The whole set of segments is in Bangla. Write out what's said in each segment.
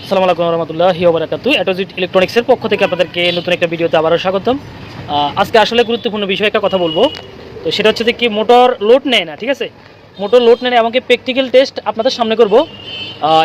আসসালামু আলাইকুম রহমতুল্লাহি ওয়া বারাকাতুহু। অ্যাটোজিট ইলেকট্রনিক্সের পক্ষ থেকে আপনাদেরকে নতুন একটা ভিডিওতে আবারও স্বাগতম। আজকে আসলে গুরুত্বপূর্ণ বিষয়ে একটা কথা বলবো। তো সেটা হচ্ছে যে কি মোটর লোড নেয় না, ঠিক আছে? মোটর লোড নেয় না, এমনকি প্র্যাকটিক্যাল টেস্ট আপনাদের সামনে করব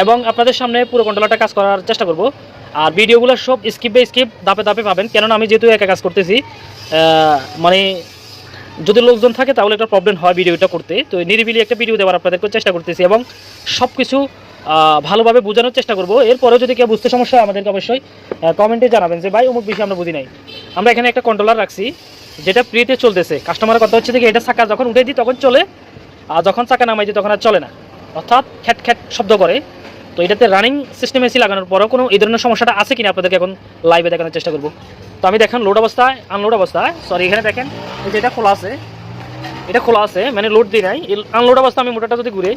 এবং আপনাদের সামনে পুরো কন্ট্রোলারটা কাজ করার চেষ্টা করব। আর ভিডিওগুলো সব স্কিপ বাই স্কিপ ধাপে ধাপে পাবেন, কেননা আমি যেহেতু একা কাজ করতেছি, মানে যদি লোকজন থাকে তাহলে একটা প্রবলেম হয় ভিডিওটা করতে। তো নিরিবিলি একটা ভিডিও দেওয়ার আপনাদেরকে চেষ্টা করতেছি এবং সব কিছু ভালোভাবে বোঝানোর চেষ্টা করব। এরপরেও যদি কেউ বুঝতে সমস্যা হয় আমাদেরকে অবশ্যই কমেন্টে জানাবেন যে ভাই অমুক বিষয়ে আমরা বুঝি নাই। আমরা এখানে একটা কন্ট্রোলার রাখছি যেটা ফ্রিতে চলতেছে। কাস্টমারের কথা হচ্ছে যে এটা চাকা যখন উঠে দিই তখন চলে, আর যখন চাকা নামাই দিই তখন আর চলে না, অর্থাৎ খ্যাট খ্যাট শব্দ করে। তো এটাতে রানিং সিস্টেম এসি লাগানোর পরেও কোনো এই ধরনের সমস্যাটা আছে কিনা আপনাদেরকে এখন লাইভে দেখানোর চেষ্টা করব। তো আমি দেখেন লোড অবস্থায়, আনলোড অবস্থায়, সরি এখানে দেখেন এই যে এটা খোলা আছে, এটা খোলা আছে মানে লোড দিই নাই। আনলোড অবস্থা আমি মোটরটা যদি ঘুরে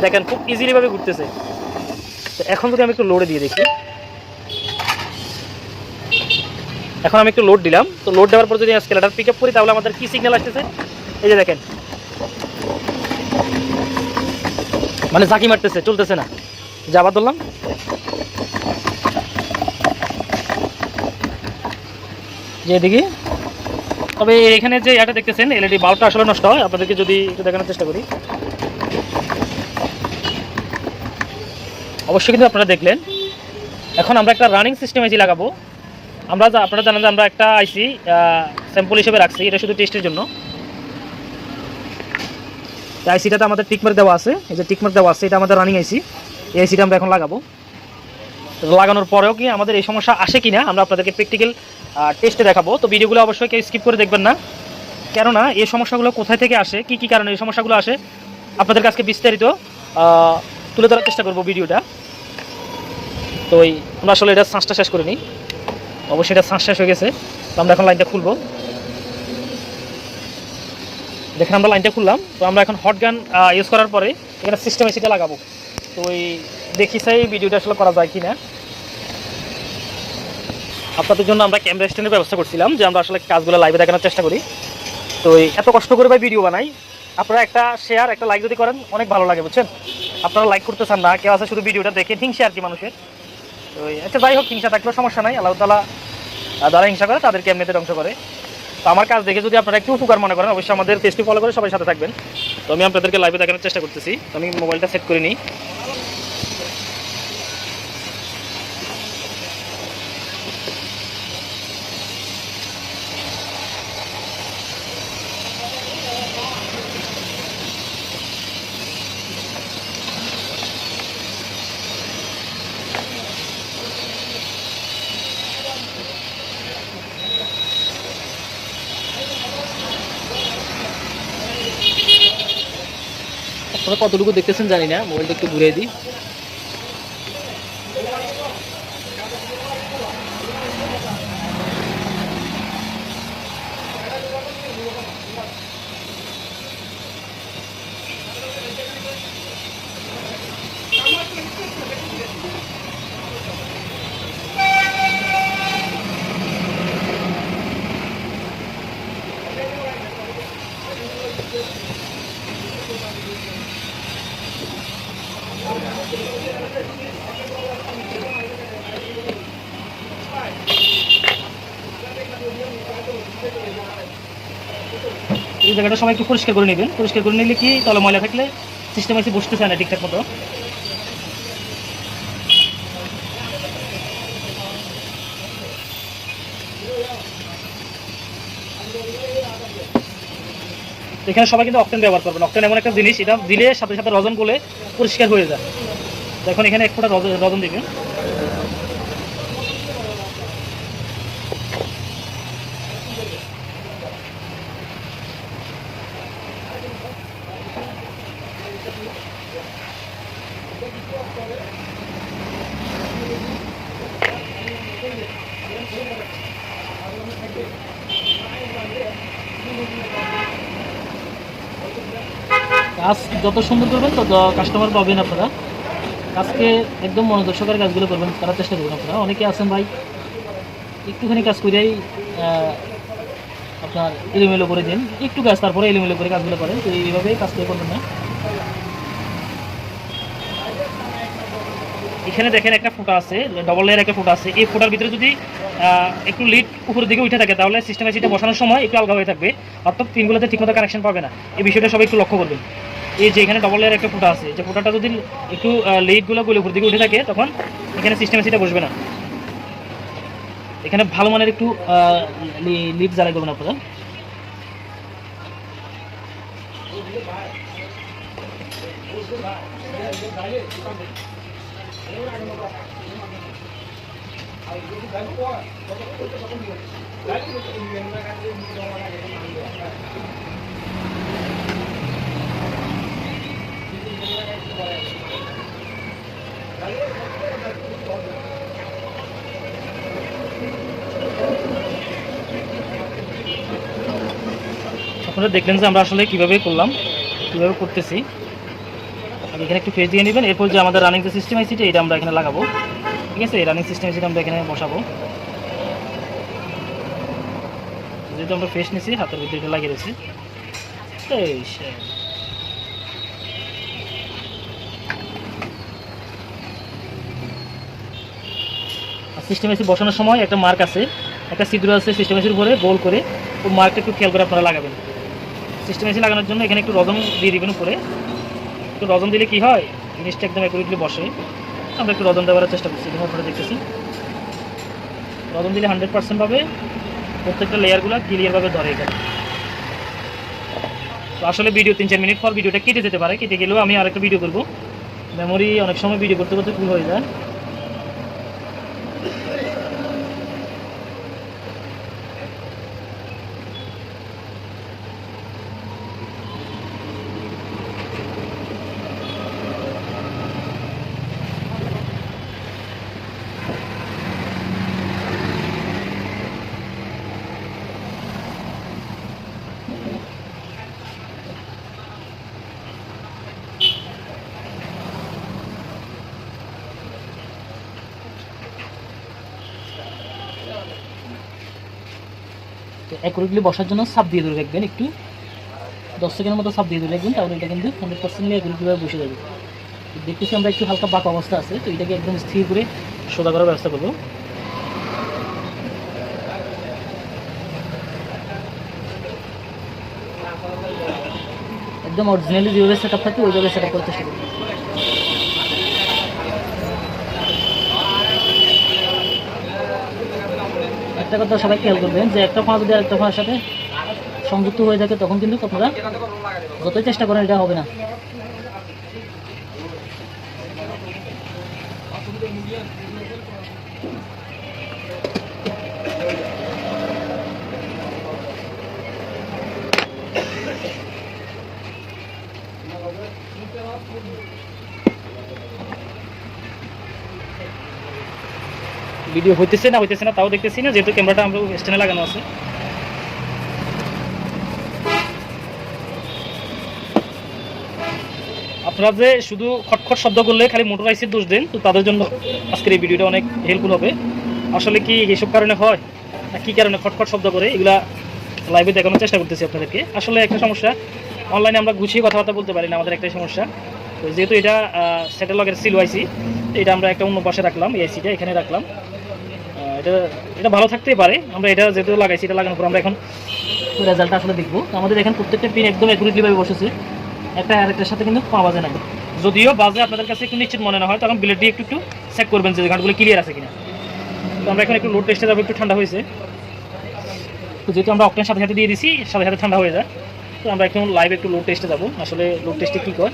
দেখেন খুব ইজিলিভাবে ঘুরতেছে। তো এখন যদি আমি একটু লোডে দিয়ে দেখি, এখন আমি একটু লোড দিলাম। তো লোড দেওয়ার পর যদি স্কেলারটা পিক আপ করি তাহলে আমাদের কি সিগন্যাল আসতেছে, এই যে দেখেন মানে ঝাঁকি মারতেছে, চলতেছে না। যে আবার ধরলাম, যে এদিকে। তবে এখানে যে এটা দেখতেছেন এলইডি বাল্বটা আসলে নষ্ট হয়, আপনাদেরকে যদি একটু দেখানোর চেষ্টা করি। অবশ্যই কিন্তু আপনারা দেখলেন। এখন আমরা একটা রানিং সিস্টেম আইসি লাগাবো। আপনারা জানেন যে আমরা একটা আইসি স্যাম্পল হিসেবে রাখছি, এটা শুধু টেস্টের জন্য। আইসিটাতে আমাদের টিকমার্ক দেওয়া আছে, এই যে টিকমার্ক দেওয়া আছে, এটা আমাদের রানিং আইসি। এই আইসিটা আমরা এখন লাগাবো। লাগানোর পরেও কি আমাদের এই সমস্যা আসে কিনা আমরা আপনাদেরকে প্র্যাকটিক্যাল টেস্টে দেখাবো। তো ভিডিওগুলো অবশ্যই কেউ স্কিপ করে দেখবেন না, কেননা এই সমস্যাগুলো কোথায় থেকে আসে, কি কি কারণে এই সমস্যাগুলো আসে আপনাদের কাছে বিস্তারিত তুলে ধরার চেষ্টা করবো ভিডিওটা। তো আমরা আসলে এটা শ্বাসটা শেষ করে নিই। অবশ্যই এটা শ্বাস শেষ হয়ে গেছে। তো আমরা এখন লাইনটা খুলবো। দেখেন আমরা লাইনটা খুললাম। তো আমরা এখন হট গান ইউজ করার পরে এখানে সিস্টেম এসিটা লাগাবো। তো দেখি চাই ভিডিওটা আসলে করা যায় কি না। আপনাদের জন্য আমরা ক্যামেরা স্ট্যান্ডের ব্যবস্থা করছিলাম যে আমরা আসলে কাজগুলো লাইভে দেখানোর চেষ্টা করি। তো এত কষ্ট করে ভাই ভিডিও বানাই, আপনারা একটা শেয়ার একটা লাইক যদি করেন অনেক ভালো লাগে, বুঝছেন? আপনারা লাইক করতে চান না, কেউ আছে শুধু ভিডিওটা দেখে হিংসা আর কি মানুষের। তো আচ্ছা যাই হোক, হিংসা থাকলেও সমস্যা নাই, আল্লাহ তাআলা যারা হিংসা করে তাদেরকে এমনিতে ধ্বংস করে। তো আমার কাজ দেখে যদি আপনারা একটু উপকার মনে করেন অবশ্যই আমাদের পেজটি ফলো করে সবাই সাথে থাকবেন। তো আমি আপনাদেরকে লাইভে দেখানোর চেষ্টা করতেছি। তো আমি মোবাইলটা সেট করে নিই। আপনারা কতটুকু দেখতেছেন জানি না, মোবাইলটা একটু ঘুরিয়ে দিই। এই জায়গাটা সবাই একটু পরিষ্কার করে নেবেন। পরিষ্কার করে নিলে কি তাহলে ময়লা থাকলে সিস্টেম এসে বসতে চায় না ঠিকঠাক মতো। এখানে সবাই কিন্তু অক্টেন ব্যবহার করবেন। অক্টেন এমন একটা জিনিস, এটা দিলে সাথে সাথে রজন করলে পরিষ্কার হয়ে যায়। এখন এখানে এক ফোঁটা রজন দিবেন। কাজ যত সুন্দর করবেন তত কাস্টমার পাবেন আপনারা। কাজকে একদম মনোযোগ সহকারে কাজগুলো করবেন, করার চেষ্টা করবেন। আপনারা অনেকে আছেন ভাই একটুখানি কাজ করেই আপনার এলোমেলো করে দিন, একটু কাজ তারপরে এলোমেলো করে কাজগুলো করেন। তো এইভাবেই কাজগুলো করবেন না। এখানে দেখেন একটা ফুটা আছে, ডবল লেয়ার একটা ফুটা আছে। এই ফুটার ভিতরে যদি একটু লিড উপরের দিকে উঠে থাকে তাহলে সিস্টেম এসিটা বসানোর সময় একটু আলগা হয়ে থাকবে, অর্থাৎ পিনগুলোতে ঠিকমতো কানেকশন পাবে না। এই বিষয়টা সবাই একটু লক্ষ্য করবেন। এই যে এখানে ডবল লেয়ার একটা ফুটা আছে, যে ফুটাটা যদি একটু লিডগুলো গলে উপর দিকে উঠে থাকে তখন এখানে সিস্টেম এসিটা বসবে না। এখানে ভালো মানের একটু লিড জ্বালাই করবেন আপনারা। আপনারা দেখলেন যে আমরা আসলে কীভাবে করলাম, কীভাবে করতেছি। এখানে একটু ফেস দিয়ে নেবেন। এরপর যে আমাদের রানিং যে সিস্টেম আইসিটা এটা আমরা এখানে লাগাবো, ঠিক আছে। রানিং সিস্টেম আইসিটা আমরা এখানে বসাবো। যেহেতু আমরা ফেস নিয়েছি হাতের ভিতরে এটা লাগিয়ে রয়েছে। সিস্টেম আইসি বসানোর সময় একটা মার্ক আছে, একটা ছিদ্র আছে সিস্টেম আইসির উপরে গোল করে, ওই মার্কটা একটু খেয়াল করে আপনারা লাগাবেন। সিস্টেম আইসি লাগানোর জন্য এখানে একটু রজন দিয়ে দিবেন উপরে। একটু রজন দিলে কি হয়, জিনিসটা একদম অ্যাকুরেটলি বসে। আমরা একটু রজন দেওয়ার চেষ্টা করছি, এখানে আপনারা দেখতেছি। রজন দিলে 100% পাবে, প্রত্যেকটা লেয়ারগুলো ক্লিয়ারভাবে ধরে এখানে। তো আসলে ভিডিও 3-4 মিনিট পর ভিডিওটা কেটে যেতে পারে, কেটে গেলেও আমি আরেকটা ভিডিও করবো। মেমোরি অনেক সময় ভিডিও করতে করতে ফুল হয়ে যায়। তো অ্যাকুরেটলি বসার জন্য সাপ দিয়ে ধরে রাখবেন, একটু 10 সেকেন্ডের মতো সাপ দিয়ে ধরে রাখবেন, তাহলে এটা কিন্তু 100% অ্যাকুরেটলিভাবে বসে যাবে। দেখতেছি আমরা একটু হালকা বাঁকা অবস্থা আছে, তো এটাকে একদম স্থির করে সোজা করার ব্যবস্থা করবো। একদম অরিজিনালি যেভাবে সেট আপ থাকে ওইভাবে সেট আপ করার চেষ্টা করবো। একটা কথা সবাই খেয়াল করবেন যে একটা ফাঁস যদি আরেকটা ফাঁসের সাথে সংযুক্ত হয়ে থাকে তখন কিন্তু আপনারা যতই চেষ্টা করেন এটা হবে না। ভিডিও হইতেছে না তাও দেখতেছি না, যেহেতু ক্যামেরাটা আমরা স্ট্যান্ডে লাগানো আছে। আপনারা যে শুধু খটখট শব্দ করলে খালি মোটর আইসির দোষ দেন, তো তাদের জন্য আজকের এই ভিডিওটা অনেক হেল্পফুল হবে। আসলে কি এইসব কারণে হয় না কী কারণে খটখট শব্দ করে এগুলা লাইভে দেখানোর চেষ্টা করতেছি আপনাদেরকে। আসলে একটা সমস্যা, অনলাইনে আমরা গুছিয়ে কথাবার্তা বলতে পারি না, আমাদের একটাই সমস্যা। তো যেহেতু এটা সেটেল লগের সিল আইসি, এটা আমরা একটা অন্য পাশে রাখলাম, এই আইসিটা এখানে রাখলাম। এটা ভালো থাকতেই পারে। আমরা এটা যেহেতু লাগাইছি, এটা লাগানোর পর আমরা এখন রেজাল্টটা আসলে দেখবো। আমাদের এখানে প্রত্যেকটা পিন একদম অ্যাকুরেটলিভাবে বসেছে, একটা আরেকটার সাথে কিন্তু পা বাজে নাই। যদিও বাজে আপনাদের কাছে একটু নিশ্চিত মনে না হয়, তখন ব্লেড দিয়ে একটু চেক করবেন যে ঘাটগুলো ক্লিয়ার আছে কিনা। তো আমরা এখন একটু লোড টেস্টে যাবো, একটু ঠান্ডা হয়েছে। তো যেহেতু আমরা অকটেন সাথে সাথে দিয়ে দিছি, সাথে সাথে ঠান্ডা হয়ে যায়। তো আমরা এখন লাইভ একটু লোড টেস্টে যাবো, আসলে লোড টেস্টে কী করে।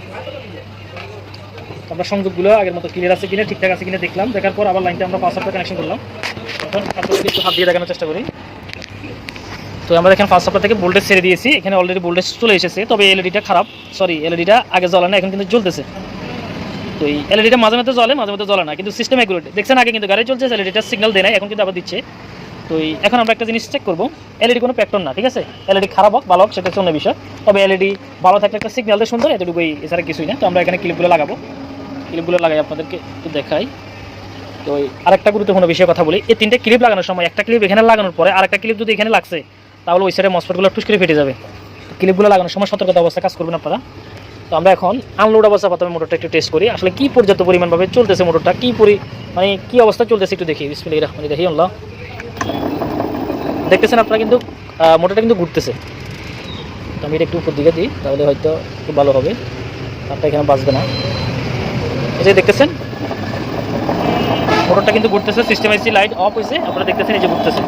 আমরা সংযোগগুলো আগের মতো ক্লিয়ার আছে কিনা, ঠিকঠাক আছে কিনা দেখলাম, দেখার পর আবার লাইনটা আমরা 5 সপ্তাহ কানেকশন করলাম। এখন আপনাদেরকে একটু হাত দিয়ে দেখানোর চেষ্টা করি। তো আমরা এখানে 5 সপ্তাহ থেকে ভোল্টেজ ছেড়ে দিয়েছি, এখানে অলরেডি ভোল্টেজ চলে এসেছে। তবে এলইডিটা খারাপ, এলইডিটা আগে জ্বলে না, এখন কিন্তু জ্বলতেছে। তো এই এলইডিটা মাঝে মধ্যে জ্বলে না, কিন্তু সিস্টেম অ্যাকুরেট। দেখছেন আগে কিন্তু গাড়ি চলছে, এলইডিটা সিগন্যাল দেয় না, এখন কিন্তু আবার দিচ্ছে। তো এখন আমরা একটা জিনিস চেক করবো, এলইডি কোনো ফ্যাক্টর না, ঠিক আছে। এলইডি খারাপ হোক ভালো হোক সেটা হচ্ছে অন্য বিষয়। তবে এলইডি ভালো থাকলে একটা সিগন্যাল দেয় সুন্দর, এতটুকুই, এছাড়া কিছুই না। তো আমরা এখানে ক্লিপগুলো লাগাবো, ক্লিপগুলো লাগাই আপনাদেরকে একটু দেখাই। তো আরেকটা গুরুত্বপূর্ণ বিষয়ে কথা বলি, এই 3টে ক্লিপ লাগানোর সময় একটা ক্লিপ এখানে লাগানোর পরে আরেকটা ক্লিপ যদি এখানে লাগছে তাহলে ওই সাইডে মসফেটগুলো টুস করে ফেটে যাবে। ক্লিপগুলো লাগানোর সময় সতর্কতা অবস্থায় কাজ করবেন আপনারা। তো আমরা এখন আনলোড অবস্থা প্রথমে মোটরটা একটু টেস্ট করি, আসলে কি পর্যাপ্ত পরিমাণভাবে চলতেছে মোটরটা, মানে কি অবস্থা চলতেছে একটু দেখি। বিসমিল্লাহির রহমানির রহিম। আল্লাহ, দেখতেছেন আপনারা কিন্তু মোটরটা কিন্তু ঘুরতেছে। তো আমি এটা একটু উপর দিকে দিই, তাহলে হয়তো খুব ভালো হবে, তারটা এখানে বাঁচবে না। এই যে দেখতেছেন মোটরটা কিন্তু ঘুরতেছে, সিস্টেম আইসি লাইট অফ হয়েছে, আপনারা দেখতেছেন এই যে ঘুরতেছে।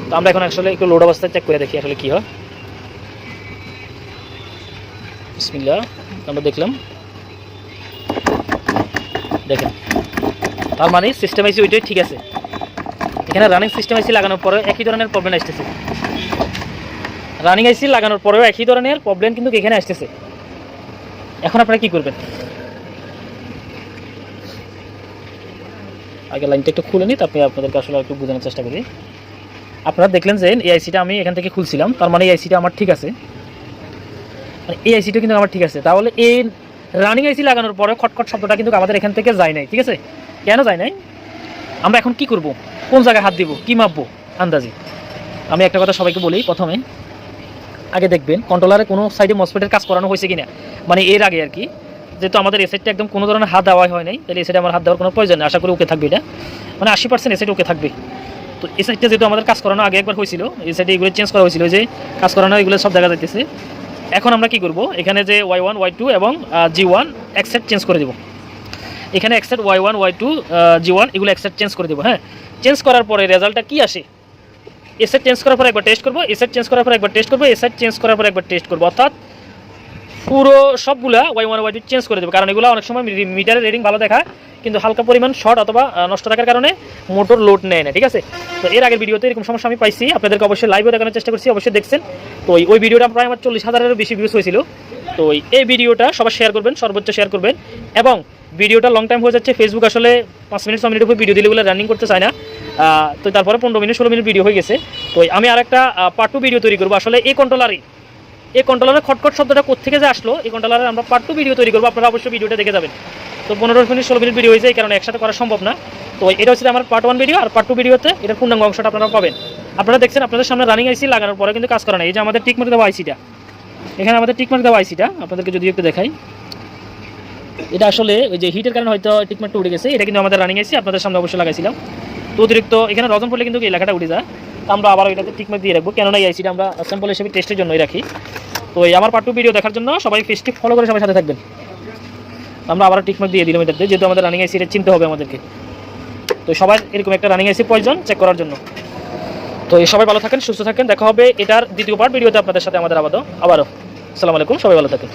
তো আমরা এখন আসলে একটু লোড অবস্থায় চেক করে দেখি আসলে কি হয়। বিসমিল্লাহ, আমরা দেখলাম, দেখেন তার মানে সিস্টেম আইসি ওইটাই ঠিক আছে। এখানে রানিং সিস্টেম আইসি লাগানোর পরেও একই ধরনের প্রবলেম আসতেছে, রানিং আইসি লাগানোর পরেও একই ধরনের প্রবলেম কিন্তু এখানে আসতেছে। এখন আপনারা কি করবেন, আগে লাইনটা একটু খুলে নিই, তারপরে আপনাদেরকে আসলে একটু বোঝানোর চেষ্টা করি। আপনারা দেখলেন যে এই আইসিটা আমি এখান থেকে খুলছিলাম, তার মানে এই আইসিটা আমার ঠিক আছে, মানে এই আইসিটা কিন্তু আমার ঠিক আছে। তাহলে এই রানিং আইসি লাগানোর পরে খটখট শব্দটা কিন্তু আমাদের এখান থেকে যায় নাই, ঠিক আছে? কেন যায় নাই? আমরা এখন কি করব, কোন জায়গায় হাত দিব, কি মাপবো আন্দাজি? আমি একটা কথা সবাইকে বলি, প্রথমে আগে দেখবেন কন্ট্রোলারে কোনো সাইডে মসফেটের কাজ করানো হয়েছে কিনা, মানে এর আগে আর কি। যেহেতু আমাদের এই সাইডটা একদম কোনো ধরনের হাত দেওয়া হয় নাই, তাহলে এই সাইডে আমার হাত দেওয়ার কোনো প্রয়োজন নেই। আশা করি ওকে থাকবে, এটা মানে 80% এই সাইডে ওকে থাকবে। তো এই সাইডটা যেহেতু আমাদের কাজ করানো আগে একবার হয়েছিল, এই সাইডে এগুলো চেঞ্জ করা হয়েছিল, যে কাজ করানো এগুলো সব দেখা যাইতেছে। এখন আমরা কি করব, এখানে যে Y1 Y2 এবং G1 এক্সেট চেঞ্জ করে দেবো। এখানে এক্সেট Y1 Y2 G1 এগুলো এক্সেট চেঞ্জ করে দেবো। হ্যাঁ, চেঞ্জ করার পরে রেজাল্টটা কি আসে, এসেট চেঞ্জ করার পর একবার টেস্ট করবো, এসেট চেঞ্জ করার পর একবার টেস্ট করবো, এসেট চেঞ্জ করার পর একবার টেস্ট করবো, অর্থাৎ পুরো সবগুলা Y1 Y2 চেঞ্জ করে দেবো। কারণ এগুলো অনেক সময় মিটারের রিডিং ভালো দেখায়, কিন্তু হালকা পরিমাণ শর্ট অথবা নষ্ট থাকার কারণে মোটর লোড নেয় না, ঠিক আছে? তো এর আগের ভিডিওতে এরকম সমস্যা আমি পাইছি, আপনাদেরকে অবশ্যই লাইভে দেখানোর চেষ্টা করছি, অবশ্যই দেখছেন। তো ওই ভিডিওটা প্রায় আমার 40,000-এরও বেশি ভিউজ হয়েছিল। তো এই ভিডিওটা সবাই শেয়ার করবেন, সর্বোচ্চ শেয়ার করবেন। এবং ভিডিওটা লং টাইম হয়ে যাচ্ছে, ফেসবুক আসলে 5 মিনিট 6 মিনিটের উপর ভিডিও দিলে রানিং করতে চায় না। তো তারপরে 15 মিনিট 16 মিনিট ভিডিও হয়ে গেছে। তো আমি আর একটা পার্ট 2 ভিডিও তৈরি করবো, আসলে এই কন্ট্রোলারের খটখট শব্দটা কোত্থেকে যে আসলো, এই কন্ট্রোলারের আমরা পার্ট 2 ভিডিও তৈরি করবো, আপনারা অবশ্যই ভিডিওটা দেখে যাবেন। তো 15 মিনিট 16 মিনিট ভিডিও হয়েছে, এই কারণে একসাথে করা সম্ভব না। তো এটা হচ্ছে আমার পার্ট 1 ভিডিও, আর পার্ট 2 ভিডিওতে এটার পূর্ণাঙ্গ অংশটা আপনারা পাবেন। আপনারা দেখছেন আপনাদের সামনে রানিং আইসি লাগানোর পরে কিন্তু কাজ করা নাই। এই যে আমাদের টিক মার্ক দেওয়া আইসিটা, এখানে আমাদের টিক মার্ক দেওয়া আইসিটা আপনাদেরকে যদি একটু দেখাই, এটা আসলে ওই যে হিটের কারণে হয়তো টিক মার্কটা উঠে গেছে। এটা কিন্তু আমাদের রানিং আইসি, আপনাদের সামনে অবশ্যই লাগাইছিলাম। তো অতিরিক্ত এখানে রজন পড়লে কিন্তু এই লেখাটা উঠে যায়, আমরা আবার এটাতে টিক মার্ক দিয়ে রাখবো, কেননা এই আইসিটা আমরা স্যাম্পল হিসেবে টেস্টের জন্যই রাখি। তো এই আমার পার্ট 2 ভিডিও দেখার জন্য সবাই পেজটি ফলো করে সবাই সাথে থাকবেন। আমরা আবার টিকমার্ক দিয়ে দিলাম এটাতে, যেহেতু আমাদের রানিং আইসি চিনতে হবে আমাদেরকে। তো সবার এরকম একটা রানিং আইসি প্রয়োজন চেক করার জন্য। তো এই সবাই ভালো থাকেন, সুস্থ থাকেন, দেখা হবে এটার দ্বিতীয় পার্ট ভিডিওতে আপনাদের সাথে আমাদের আবারও। আসসালামু আলাইকুম, সবাই ভালো থাকেন।